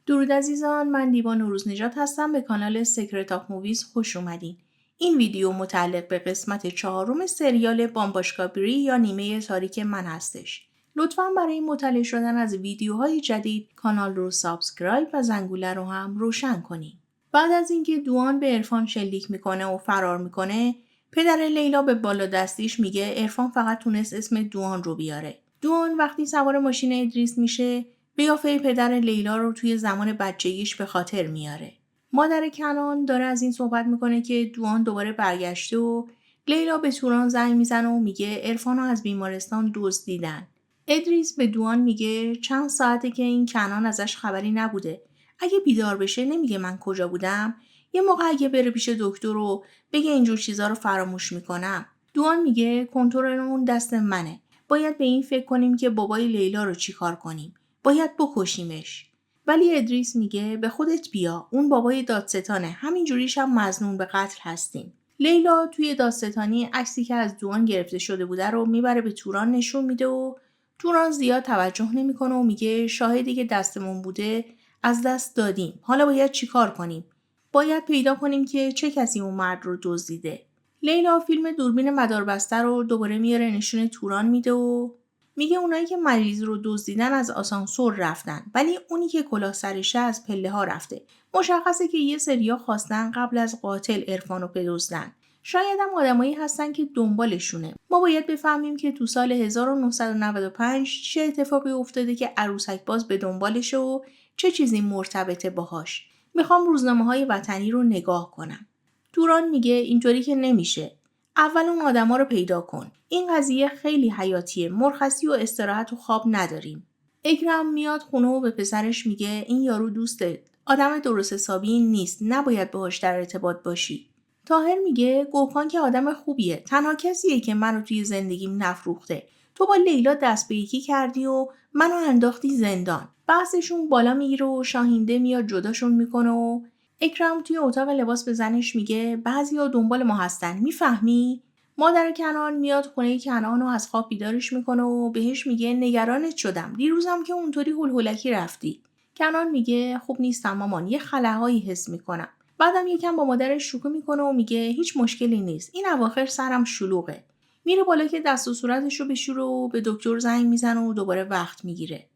درود عزیزان، من دیبا نوروز نژاد هستم. به کانال سیکرت آف موویز خوش اومدین. این ویدیو متعلق به قسمت 4 سریال بامباشکا بری یا نیمه تاریک من هستش. لطفاً برای مطلع شدن از ویدیوهای جدید کانال رو سابسکرایب و زنگوله رو هم روشن کنین. بعد از اینکه دوان به عرفان شلیک میکنه و فرار میکنه، پدر لیلا به بالا دستیش میگه عرفان فقط تونست اسم دوان رو بیاره. دوان وقتی سوار ماشین ادریس میشه، قیافه پدر لیلا رو توی زمان بچگیش به خاطر میاره. مادر کنان داره از این صحبت میکنه که دوان دوباره برگشته و لیلا به توران زنگ میزنه و میگه عرفانو از بیمارستان دزدیدن. ادریس به دوان میگه چند ساعته که این کنان ازش خبری نبوده. اگه بیدار بشه نمیگه من کجا بودم. یه موقع اگه بره پیش دکتر و بگه اینجور چیزا رو فراموش میکنم. دوان میگه کنترل اون دست منه. باید به این فکر کنیم که بابای لیلا رو چیکار کنیم. باید بکشیمش. ولی ادریس میگه به خودت بیا، اون بابای دادستانه، همین جوریش هم مظنون به قتل هستیم. لیلا توی دادستانی عکسی که از دوان گرفته شده بوده رو میبره به توران نشون میده و توران زیاد توجه نمیکنه و میگه شاهدی که دستمون بوده از دست دادیم. حالا باید چیکار کنیم؟ باید پیدا کنیم که چه کسی اون مرد رو دزدیده. لیلا فیلم دوربین مداربسته رو دوباره میاره نشون توران میده و میگه اونایی که مریض رو دزدیدن از آسانسور رفتن، ولی اونی که کلاه سرشه از پله ها رفته. مشخصه که یه سریا خواستن قبل از قاتل عرفان رو بدزدن. شاید هم آدمایی هستن که دنبالشونه. ما باید بفهمیم که تو سال 1995 چه اتفاقی افتاده که عروسک باز به دنبالشه و چه چیزی مرتبطه باهاش. میخوام روزنامه‌های وطنی رو نگاه کنم. توران میگه اینطوری که نمیشه. اول اون آدما رو پیدا کن. این قضیه خیلی حیاتیه. مرخصی و استراحت و خواب نداریم. اکرم میاد خونه و به پسرش میگه این یارو دوستت آدم درست حسابی نیست. نباید باهاش در ارتباط باشی. طاهر میگه گوکان که آدم خوبیه. تنها کسیه که منو توی زندگیم نفروخته. تو با لیلا دست به یکی کردی و منو انداختی زندان. بحثشون بالا میگیره و شاهینده میاد جداشون میکنه و اکرم توی اتاق لباس به زنش میگه بعضیا دنبال ما هستن. میفهمی؟ مادر کنان میاد خونه کنان و از خواب بیدارش میکنه و بهش میگه نگرانت شدم. دیروزم که اونطوری هولهولکی رفتی. کنان میگه خوب نیستم مامان، یه خلاهایی حس میکنم. بعدم یکم با مادرش شوخی میکنه و میگه هیچ مشکلی نیست. این اواخر سرم شلوغه. میره بالا که دست و صورتش رو بشوره و به دکتر زنگ میزنه و دوباره وقت میگیره.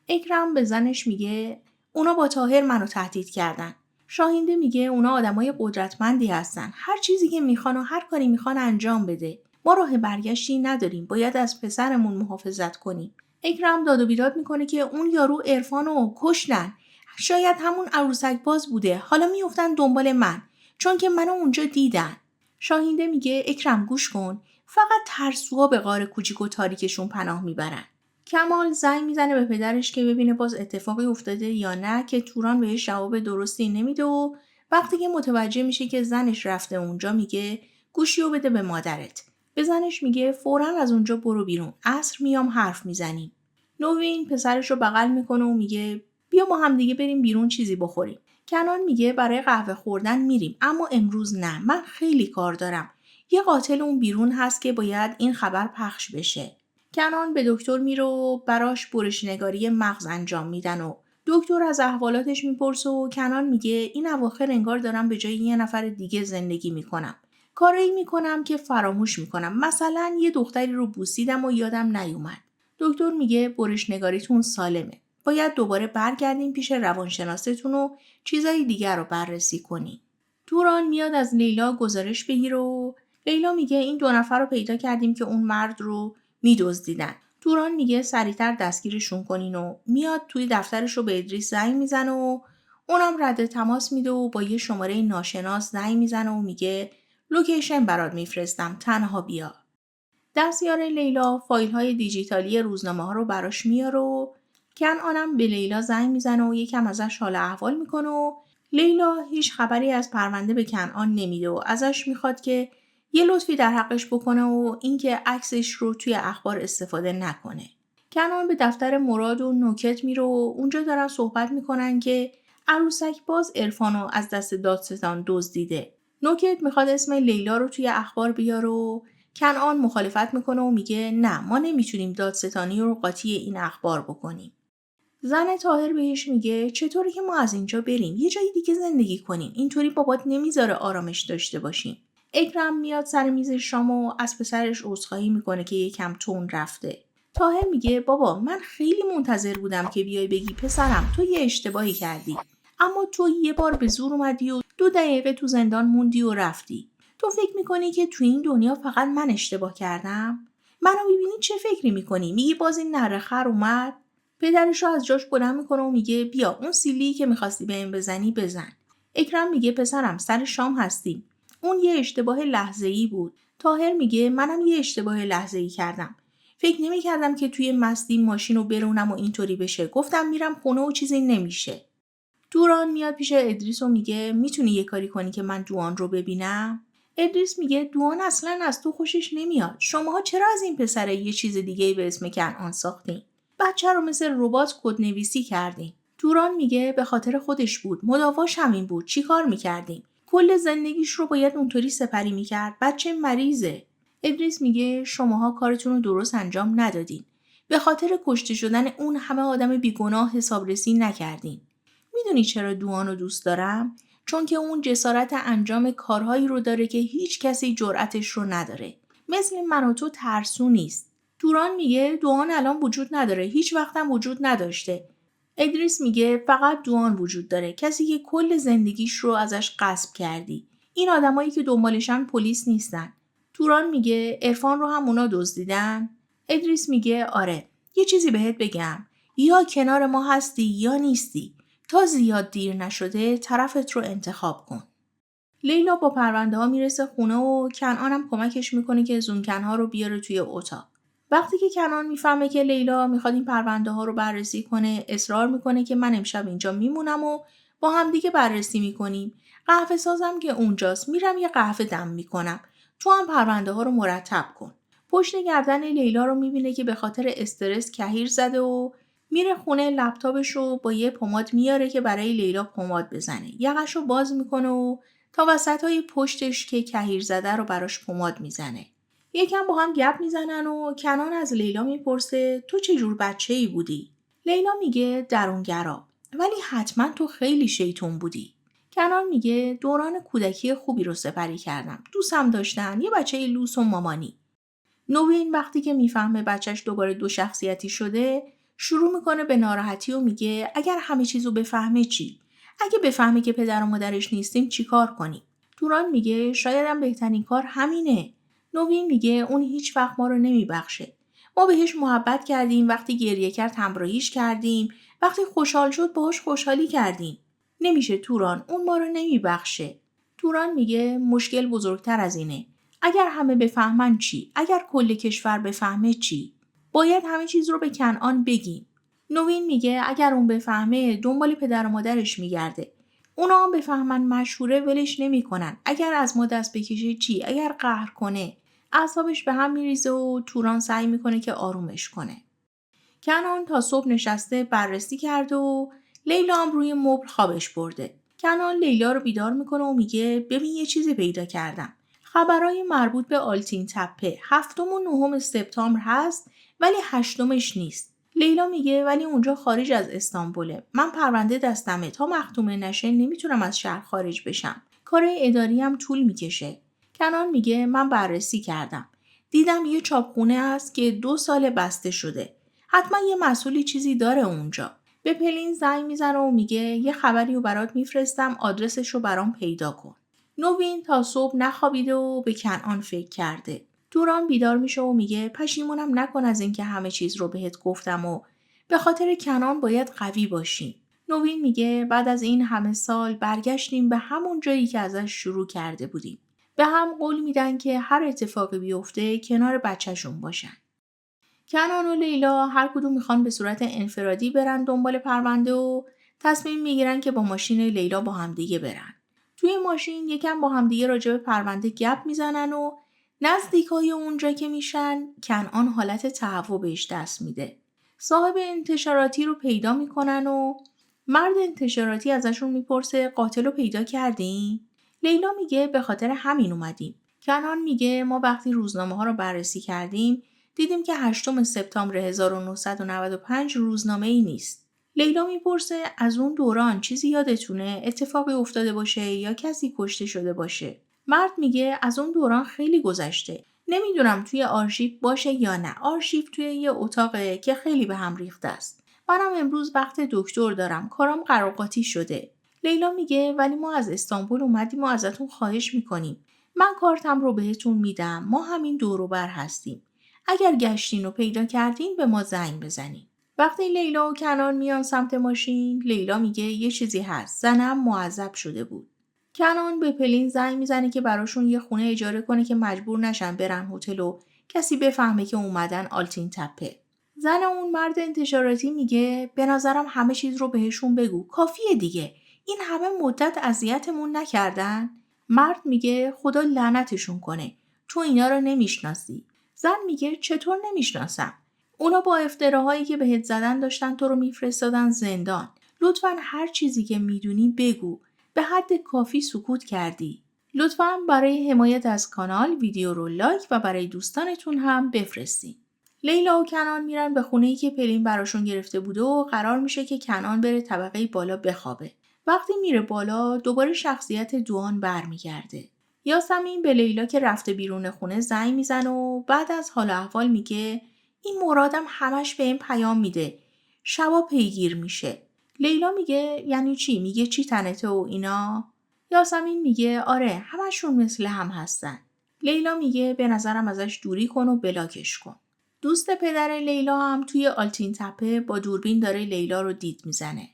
اکرم به زنش میگه اونا با طاهر منو تهدید کردن. شاهینده میگه اونا آدمای قدرتمندی هستن. هر چیزی که میخوان و هر کاری میخوان انجام بده. ما راه برگشتی نداریم. باید از پسرمون محافظت کنیم. اکرم داد و بیداد میکنه که اون یارو عرفانو کشتن. شاید همون عروسک باز بوده. حالا میافتن دنبال من. چون که منو اونجا دیدن. شاهینده میگه اکرم گوش کن. فقط ترسوها به غار کوچیک و تاریکشون پناه میبرن. کمال زنگ میزنه به پدرش که ببینه باز اتفاقی افتاده یا نه که توران بهش جواب درستی نمیده و وقتی که متوجه میشه که زنش رفته اونجا میگه گوشیو بده به مادرت. به زنش میگه فوراً از اونجا برو بیرون. عصر میام حرف میزنیم. نوین پسرش رو بغل میکنه و میگه بیا ما هم دیگه بریم بیرون چیزی بخوریم. کنان میگه برای قهوه خوردن میریم اما امروز نه. من خیلی کار دارم. یه قاتل اون بیرون هست که باید این خبر پخش بشه. کنان به دکتر میره و براش برشنگاری مغز انجام میدن و دکتر از احوالاتش میپرسه و کنان میگه این اواخر انگار دارم به جای یه نفر دیگه زندگی میکنم. کاری میکنم که فراموش میکنم. مثلا یه دختری رو بوسیدم و یادم نیومد. دکتر میگه برشنگاریتون سالمه. باید دوباره برگردین پیش روانشناستون و چیزای دیگر رو بررسی کنین. توران میاد از لیلا گزارش بگیره و لیلا میگه این 2 نفر رو پیدا کردیم که اون مرد رو میدزدیدن. توران میگه سریعتر دستگیرشون کنین و میاد توی دفترش رو به ادریس زنگ میزنه و اونم رد تماس میده و با یه شماره ناشناس زنگ میزنه و میگه لوکیشن برات میفرستم تنها بیا. دستیار لیلا فایل های دیجیتالی روزنامه ها رو براش میاره و کنعانم به لیلا زنگ میزنه و یکم ازش حال احوال میکنه و لیلا هیچ خبری از پرونده به کنعان نمیده و ازش میخواد که یه لطفی در حقش بکنه و اینکه عکسش رو توی اخبار استفاده نکنه. کنعان به دفتر مراد و نوکت میره و اونجا دارن صحبت میکنن که عروسک باز عرفانو از دست دادستان دزدیده. نوکت میخواد اسم لیلا رو توی اخبار بیاره و کنعان مخالفت میکنه و میگه نه ما نمیتونیم دادستانی رو قاطی این اخبار بکنیم. زن طاهر بهش میگه چطوری که ما از اینجا بریم یه جای دیگه زندگی کنیم، اینطوری بابات نمیذاره آرامش داشته باشیم. اکرم میاد سر میز شام و از پسرش عذرخواهی میکنه که یکم تون رفته. طاهر میگه بابا من خیلی منتظر بودم که بیای بگی پسرم تو یه اشتباهی کردی، اما تو یه بار به زور اومدی و 2 دقیقه تو زندان موندی و رفتی. تو فکر میکنی که تو این دنیا فقط من اشتباه کردم؟ منو میبینی چه فکری میکنی؟ میگی باز این نره خر اومد؟ پدرش رو از جاش بلند میکنه و میگه بیا اون سیلی که میخواستی بهم بزنی بزن. اکرم میگه پسرم سر شام هستیم، اون یه اشتباه لحظه‌ای بود. طاهر میگه منم یه اشتباه لحظه‌ای کردم. فکر نمی‌کردم که توی مستی ماشین رو برونم و اینطوری بشه. گفتم میرم خونه و چیزی نمیشه. دوران میاد پیش ادریس و میگه میتونی یه کاری کنی که من دوان رو ببینم؟ ادریس میگه دوان اصلا از تو خوشش نمیاد. شماها چرا از این پسره یه چیز دیگه به اسم کنعان ساختین؟ بچه رو مثل ربات کدنویسی کردین. دوران میگه به خاطر خودش بود. مداواش همین بود. چی کار میکردیم؟ کل زندگیش رو باید اونطوری سپری میکرد. بچه مریضه. ادریس میگه شماها کارتون رو درست انجام ندادین. به خاطر کشته شدن اون همه آدم بیگناه حسابرسی نکردین. میدونی چرا دوان رو دوست دارم؟ چون که اون جسارت انجام کارهایی رو داره که هیچ کسی جرأتش رو نداره. مثل من و تو ترسو نیست. دوران میگه دوان الان وجود نداره. هیچ وقتم وجود نداشته. ادریس میگه فقط دوان وجود داره. کسی که کل زندگیش رو ازش غصب کردی. این آدمایی که دنبالشن پلیس نیستن. دوران میگه عرفان رو هم اونا دزدیدن. ادریس میگه آره. یه چیزی بهت بگم. یا کنار ما هستی یا نیستی. تا زیاد دیر نشده طرفت رو انتخاب کن. لیلا با پرونده ها میرسه خونه و کنعان هم کمکش میکنه که زومکنها رو بیاره توی اتاق. وقتی که کنعان میفهمه که لیلا میخواد این پرونده ها رو بررسی کنه، اصرار میکنه که من امشب اینجا میمونم و با همدیگه بررسی میکنیم. قهوه سازم که اونجاست، میرم یه قهوه دم میکنم. تو هم پرونده ها رو مرتب کن. پشت گردن لیلا رو میبینه که به خاطر استرس کهیر زده و میره خونه لپتاپش رو با یه پماد میاره که برای لیلا پماد بزنه. یقش رو باز میکنه و تا وسطای پشتش که کهیر زده رو براش پماد میزنه. یکم با هم گپ میزنن و کنان از لیلا میپرسه تو چه جور بچه‌ای بودی؟ لیلا میگه درونگرا، ولی حتما تو خیلی شیطون بودی. کنان میگه دوران کودکی خوبی رو سپری کردم. دوستم داشتن، یه بچه لوس و مامانی. نوین وقتی که میفهمه بچهش دوباره 2 شخصیتی شده، شروع میکنه به ناراحتی و میگه اگر همه چیزو بفهمه چی؟ اگه بفهمه که پدر و مادرش نیستیم چی کار کنیم؟ توران میگه شایدم بهترین کار همینه. نوین میگه اون هیچ وقت ما رو نمیبخشه. ما بهش محبت کردیم، وقتی گریه کرد همراهیش کردیم، وقتی خوشحال شد باهاش خوشحالی کردیم. نمیشه توران، اون ما رو نمیبخشه. توران میگه مشکل بزرگتر از اینه. اگر همه بفهمن چی؟ اگر کل کشور بفهمه چی؟ باید همه چیز رو به کنعان بگیم. نوین میگه اگر اون بفهمه دنبال پدر و مادرش میگرده. اونا هم بفهمن مشهوره ولش نمیکنن. اگر از ما دست بکشه چی؟ اگر قهر کنه؟ اعصابش به هم میریزه و توران سعی میکنه که آرومش کنه. کنعان تا صبح نشسته بررسی کرده و لیلا هم روی مبل خوابش برده. کنعان لیلا رو بیدار میکنه و میگه ببین یه چیزی پیدا کردم. خبرای مربوط به آلتین تپه 7 و 9 سپتامبر هست ولی 8مش نیست. لیلا میگه ولی اونجا خارج از استانبوله. من پرونده دستمه، تا مختومه نشه نمیتونم از شهر خارج بشم. کار اداری هم طول میکشه. کنعان میگه من بررسی کردم. دیدم یه چاپخونه هست که 2 سال بسته شده. حتما یه مسئولی چیزی داره اونجا. به پلین زنگ میزنه و میگه یه خبری رو برات میفرستم، آدرسش رو برام پیدا کن. نوین تا صبح نخوابیده و به کنعان فکر کرده. دوران بیدار میشه و میگه پشیمونم نکن از اینکه همه چیز رو بهت گفتم و به خاطر کنعان باید قوی باشیم. نوین میگه بعد از این همه سال برگشتیم به همون جایی که ازش شروع کرده بودیم. به هم قول میدن که هر اتفاقی بیفته کنار بچه‌شون باشن. کنعان و لیلا هر کدوم میخوان به صورت انفرادی برن دنبال پرونده و تصمیم میگیرن که با ماشین لیلا با همدیگه برن. توی ماشین یکم با همدیگه راجع به پرونده گپ میزنن و نزدیکای اونجا که میشن کنعان حالت تهوع بهش دست میده. صاحب انتشاراتی رو پیدا میکنن و مرد انتشاراتی ازشون میپرسه قاتل رو پیدا کردین؟ لیلا میگه به خاطر همین اومدیم. کنعان میگه ما وقتی روزنامه ها رو بررسی کردیم دیدیم که 8 سپتامبر 1995 روزنامه ای نیست. لیلا میپرسه از اون دوران چیزی یادتونه؟ اتفاقی افتاده باشه یا کسی کشته شده باشه؟ مرد میگه از اون دوران خیلی گذشته. نمیدونم توی آرشیو باشه یا نه. آرشیو توی یه اتاقه که خیلی به هم ریخته است. منم امروز وقت دکتر دارم. کارم قراقاتی شده. لیلا میگه ولی ما از استانبول اومدیم و ازتون خواهش میکنیم. من کارتم رو بهتون میدم. ما همین دور و بر هستیم. اگر گشتین و پیدا کردین به ما زنگ بزنین. وقتی لیلا و کنان میان سمت ماشین، لیلا میگه یه چیزی هست. زنم معذب شده بود. کنان به پلین زنگ میزنه که براشون یه خونه اجاره کنه که مجبور نشن برن هتل و کسی بفهمه که اومدن آلتین تپه. زن اون مرد انتشاراتی میگه به نظرم همه چیز رو بهشون بگو. کافیه دیگه. این همه مدت اذیتمون نکردن؟ مرد میگه خدا لعنتشون کنه. تو اینا رو نمیشناسی. زن میگه چطور نمیشناسم؟ اونا با افتراهایی که بهت زدن داشتن تو رو میفرستادن زندان. لطفاً هر چیزی که میدونی بگو. به حد کافی سکوت کردی. لطفاً برای حمایت از کانال ویدیو رو لایک و برای دوستانتون هم بفرستین. لیلا و کنان میرن به خونه‌ای که پلین براشون گرفته بوده و قرار میشه که کنان بره طبقه بالا بخوابه. وقتی میره بالا دوباره شخصیت دوان برمیگرده. یاسمین به لیلا که رفته بیرون خونه زنگ میزنه و بعد از حال احوال میگه این مرادم همش به این پیام میده. شبا پیگیر میشه. لیلا میگه یعنی چی؟ میگه چی تنته و اینا؟ یاسمین میگه آره همشون مثل هم هستن. لیلا میگه به نظرم ازش دوری کن و بلاکش کن. دوست پدر لیلا هم توی آلتین تپه با دوربین داره لیلا رو دید میزنه.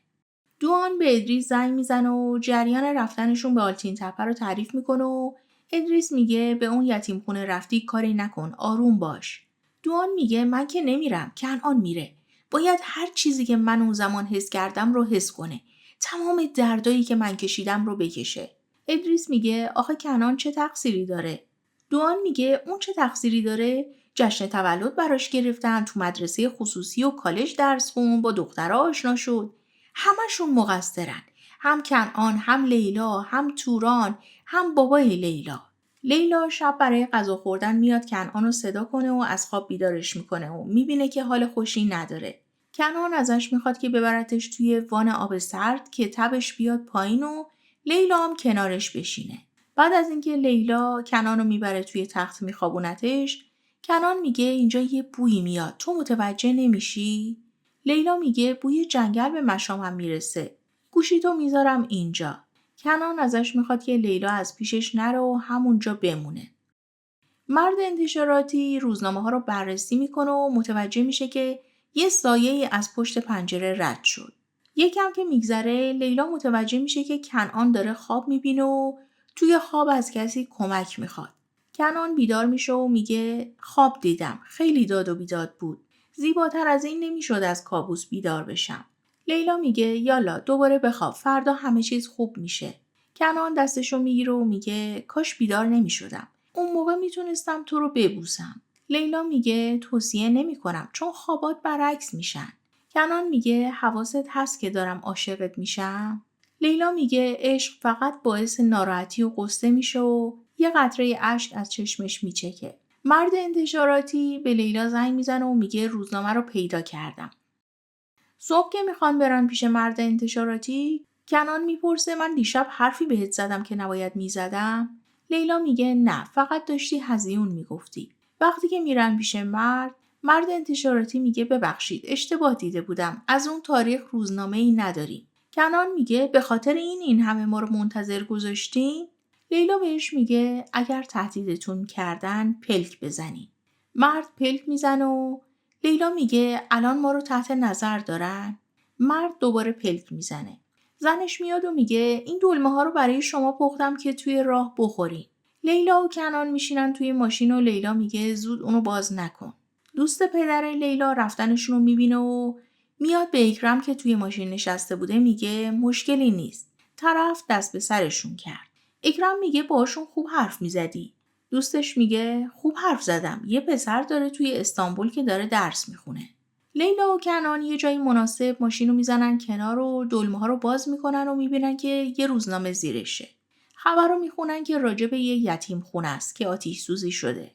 دوان به ادریس زنگ میزنه و جریان رفتنشون به آلتین تپه رو تعریف میکنه و ادریس میگه به اون یتیم خونه رفتی کاری نکن آروم باش. دوان میگه من که نمیرم کنعان میره. باید هر چیزی که من اون زمان حس کردم رو حس کنه. تمام دردایی که من کشیدم رو بکشه. ادریس میگه آخه کنعان چه تقصیری داره؟ دوان میگه اون چه تقصیری داره؟ جشن تولد براش گرفتن تو مدرسه خصوصی و کالج درس خون با دخترها آشنا شد. همشون مقصرن. هم کنعان، هم لیلا، هم توران، هم بابای لیلا. لیلا شب برای غذا خوردن میاد کنعان رو صدا کنه و از خواب بیدارش میکنه و میبینه که حال خوشی نداره. کنعان ازش میخواد که ببرتش توی وان آب سرد که تبش بیاد پایین و لیلا هم کنارش بشینه. بعد از اینکه لیلا کنعان رو میبره توی تخت میخوابونتش، کنعان میگه اینجا یه بویی میاد. تو متوجه نمیشی؟ لیلا میگه بوی جنگل به مشامم میرسه. گوشیتو میذارم اینجا. کنعان ازش میخواد که لیلا از پیشش نره و همونجا بمونه. مرد انتشاراتی روزنامه ها رو بررسی میکنه و متوجه میشه که یه سایه از پشت پنجره رد شد. یکم که میگذره لیلا متوجه میشه که کنعان داره خواب میبینه و توی خواب از کسی کمک میخواد. کنعان بیدار میشه و میگه خواب دیدم. خیلی داد و بیداد بود. زیباتر از این نمیشد از کابوس بیدار بشم. لیلا میگه یالا دوباره بخواب. فردا همه چیز خوب میشه. کنعان دستشو میگیره و میگه کاش بیدار نمیشدم. اون موقع میتونستم تو رو ببوسم. لیلا میگه توصیه نمی کنم چون خوابات برعکس میشن. کنعان میگه حواست هست که دارم عاشقت میشم؟ لیلا میگه عشق فقط باعث ناراحتی و غصه میشه و یه قطره اشک از چشمش میچکه. مرد انتشاراتی به لیلا زنگ میزنه و میگه روزنامه رو پیدا کردم. صبح که میخوان برن پیش مرد انتشاراتی، کنعان میپرسه من دیشب حرفی بهت زدم که نباید میزدم؟ لیلا میگه نه فقط داشتی هزیون میگفتی. وقتی که میرن پیش مرد انتشاراتی میگه ببخشید اشتباه دیده بودم از اون تاریخ روزنامه‌ای نداریم. کنعان میگه به خاطر این همه ما رو منتظر گذاشتین؟ لیلا بهش میگه اگر تهدیدتون کردن پلک بزنین. مرد پلک میزنه و لیلا میگه الان ما رو تحت نظر دارن؟ مرد دوباره پلک میزنه. زنش میاد و میگه این دلمه ها رو برای شما پختم که توی راه بخورین. لیلا و کنعان میشینن توی ماشین و لیلا میگه زود اونو باز نکن. دوست پدر لیلا رفتنشون رو میبینه و میاد به اکرم که توی ماشین نشسته بوده میگه مشکلی نیست. طرف دست به سرشون کرد. اکرم میگه باشون خوب حرف میزدی. دوستش میگه خوب حرف زدم. یه پسر داره توی استانبول که داره درس میخونه. لیلا و کنعان یه جایی مناسب ماشین رو میزنن کنار و دلمه ها رو باز میکنن و میبینن که یه روزنامه زیرشه. خبر رو میخونن که راجب یه یتیم خونه است که آتش سوزی شده.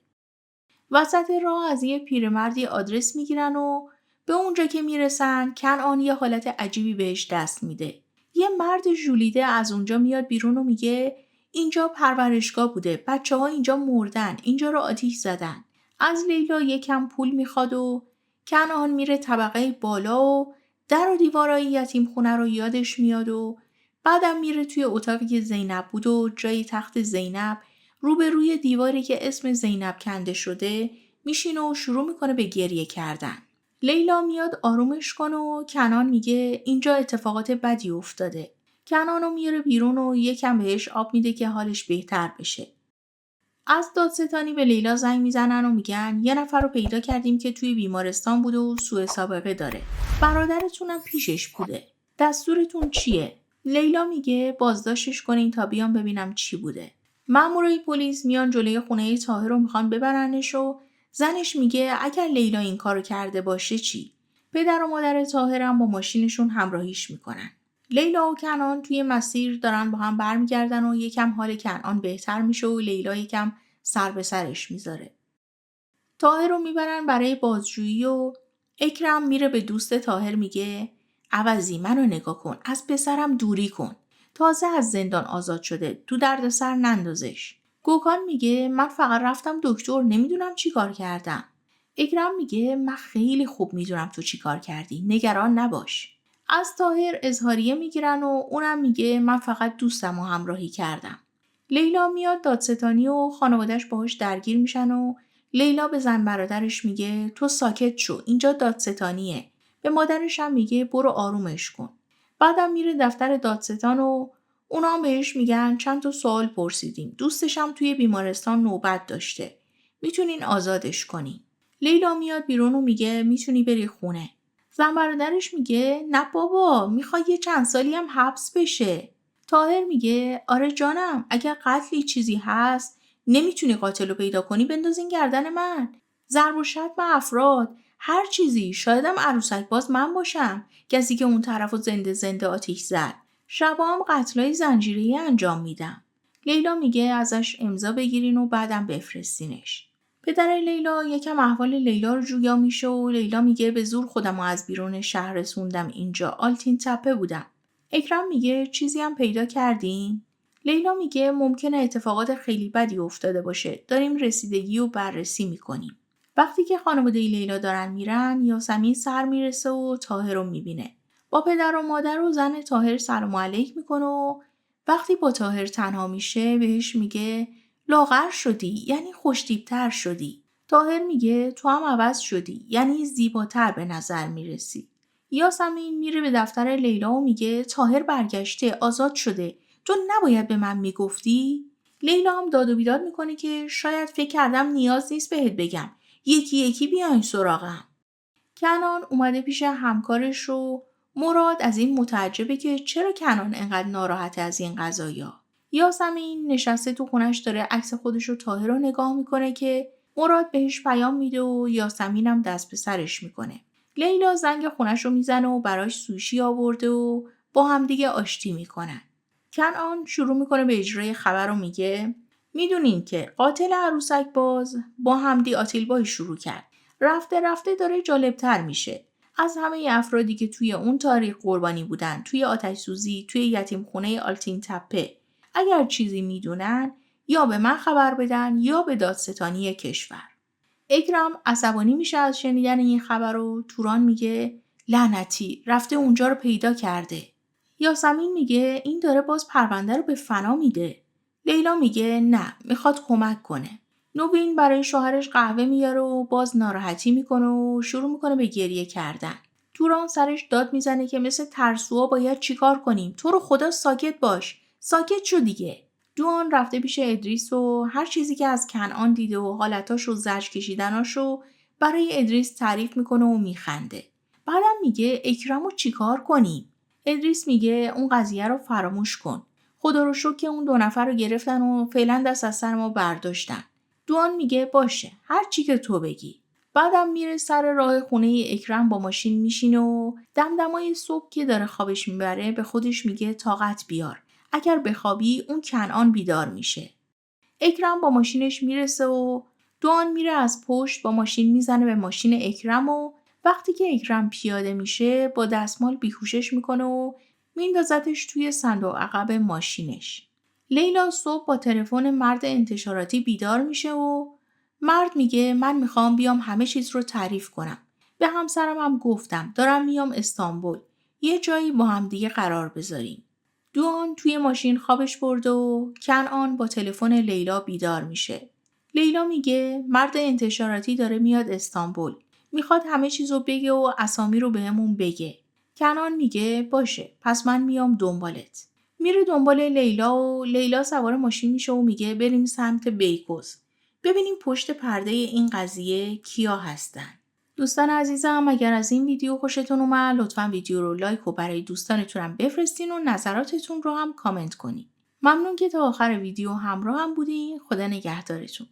وسط راه از یه پیرمردی آدرس میگیرن و به اونجا که میرسن کنعان یه حالت عجیبی بهش دست میده. یه مرد ژولیده از اونجا میاد بیرون و میگه اینجا پرورشگاه بوده، بچه‌ها اینجا مردن، اینجا رو آتیش زدن. از لیلا یکم پول میخواد و کنعان میره طبقه بالا و در و دیوارای یتیم خونه رو یادش میاد و بعدم میره توی اتاقی که زینب بود و جای تخت زینب روبروی دیواری که اسم زینب کنده شده میشینه و شروع میکنه به گریه کردن. لیلا میاد آرومش کنه و کنعان میگه اینجا اتفاقات بدی افتاده. کنعانو میاره بیرون و یکم بهش آب میده که حالش بهتر بشه. از دادستانی به لیلا زنگ میزنن و میگن یه نفر رو پیدا کردیم که توی بیمارستان بوده و سوء سابقه داره. برادرتونم پیشش بوده. دستورتون چیه؟ لیلا میگه بازداشتش کنین تا بیام ببینم چی بوده. مامورای پلیس میان جلوی خونه طاهر رو میخوان ببرنش و زنش میگه اگر لیلا این کارو کرده باشه چی؟ پدر و مادر طاهر هم با ماشینشون همراهیش میکنن. لیلا و کنعان توی مسیر دارن با هم برمیگردن و یکم حال کنعان بهتر میشه و لیلا یکم سر به سرش میذاره. طاهر رو میبرن برای بازجویی و اکرم میره به دوست طاهر میگه عوضی منو نگاه کن، از پسرم دوری کن. تازه از زندان آزاد شده، تو دردسر نندازش. گوکان میگه من فقط رفتم دکتر، نمیدونم چی کار کردم. اکرم میگه من خیلی خوب میدونم تو چی کار کردی، نگران نباش. از طاهر اظهاریه میگیرن و اونم میگه من فقط دوستم رو همراهی کردم. لیلا میاد دادستانی و خانوادش باهاش درگیر میشن و لیلا به زن برادرش میگه تو ساکت شو، اینجا دادستانیه. به مادرش هم میگه برو آرومش کن. بعدم میره دفتر دادستان و اونا هم بهش میگن چند تا سوال پرسیدیم. دوستش هم توی بیمارستان نوبت داشته. میتونین آزادش کنین. لیلا میاد بیرون و میگه میتونی بری خونه. زن برادرش میگه نه بابا، میخوای یه چند سالی هم حبس بشه. طاهر میگه آره جانم، اگر قتلی چیزی هست نمیتونی قاتل رو پیدا کنی بندازین گردن من. ضرب و شتم افراد، هر چیزی، شایدم عروسک باز من باشم کسی که اون طرف رو زنده آتیش زد. شبا هم قتلای زنجیره‌ای انجام میدم. لیلا میگه ازش امضا بگیرین و بعدم بفرستینش. پدر لیلا یکم احوال لیلا رو جویا میشه و لیلا میگه به زور خودم رو از بیرون شهر رسوندم اینجا، آلتین تپه بودم. اکرم میگه چیزی هم پیدا کردین؟ لیلا میگه ممکنه اتفاقات خیلی بدی افتاده باشه. داریم رسیدگی و بررسی میکنیم. وقتی که خانواده لیلا دارن میرن، یاسمین سر میرسه و طاهر رو میبینه. با پدر و مادر و زن طاهر سلام علیک میکنه و وقتی با طاهر تنها میشه بهش میگه لاغر شدی، یعنی خوشتیبتر شدی. طاهر میگه تو هم عوض شدی، یعنی زیباتر به نظر میرسی. یاسمین میره به دفتر لیلا و میگه طاهر برگشته، آزاد شده. تو نباید به من میگفتی؟ لیلا هم داد و بیداد میکنه که شاید فکر کردم نیاز نیست بهت بگم. یکی یکی بیاین سراغم. کنعان اومده پیش همکارش و مراد از این متعجبه که چرا کنعان انقدر ناراحته از این قضایا. یاسمین نشسته تو خونش داره عکس خودش و طاهر رو نگاه میکنه که مراد بهش پیام میده و یاسمین هم دست به سرش میکنه. لیلا زنگ خونش رو میزنه و براش سوشی آورده و با هم دیگه آشتی میکنن. کنعان شروع میکنه به اجرای خبر و میگه میدونین که قاتل عروسک باز با حمدی آتیلبای شروع کرد. رفته رفته داره جالبتر میشه. از همه افرادی که توی اون تاریخ قربانی بودن، توی آتش سوزی، توی یتیم خونه آلتین تپه، اگر چیزی میدونن یا به من خبر بدن یا به دادستانی کشور. اکرم عصبانی میشه از شنیدن این خبر و توران میگه لعنتی رفته اونجا رو پیدا کرده. یاسمین میگه این داره باز پرونده رو به فنا میده. لیلا میگه نه، میخواد کمک کنه. نوین برای شوهرش قهوه میاره و باز ناراحتی میکنه و شروع میکنه به گریه کردن. توران سرش داد میزنه که مثل ترسوها باید چیکار کنیم؟ تو رو خدا ساکت باش. ساکت شو دیگه. دوان رفته پیش ادریس و هر چیزی که از کنعان دیده و حالتاش و زجر کشیدناشو برای ادریس تعریف میکنه و میخنده. بعدم میگه اکرامو چیکار کنیم؟ ادریس میگه اون قضیه رو فراموش کن. خدا رو شکر که اون 2 نفر رو گرفتن و فعلا دست از سر ما برداشتن. دوان میگه باشه، هر چی که تو بگی. بعدم میره سر راه خونه اکرم با ماشین میشینه و دمدمای صبح که داره خوابش میبره به خودش میگه طاقت بیار. اگر بخوابی اون کنعان بیدار میشه. اکرم با ماشینش میرسه و دوان میره از پشت با ماشین میزنه به ماشین اکرم و وقتی که اکرم پیاده میشه با دستمال بیهوشش میکنه و میندازتش توی صندوق عقب ماشینش. لیلا صبح با تلفن مرد انتشاراتی بیدار میشه و مرد میگه من میخوام بیام همه چیز رو تعریف کنم. به همسرم هم گفتم دارم میام استانبول. یه جایی با هم دیگه قرار بذاریم. دوان توی ماشین خوابش برده و کنعان با تلفن لیلا بیدار میشه. لیلا میگه مرد انتشاراتی داره میاد استانبول. میخواد همه چیزو بگه و اسامی رو بهمون بگه. کنعان میگه باشه پس من میام دنبالت. میره دنبال لیلا و لیلا سوار ماشین میشه و میگه بریم سمت بیکوس. ببینیم پشت پرده این قضیه کیا هستن. دوستان عزیزم اگر از این ویدیو خوشتون اومد لطفاً ویدیو رو لایک و برای دوستانتونم بفرستین و نظراتتون رو هم کامنت کنین. ممنون که تا آخر ویدیو همراه هم بودین. خدا نگهدارتون.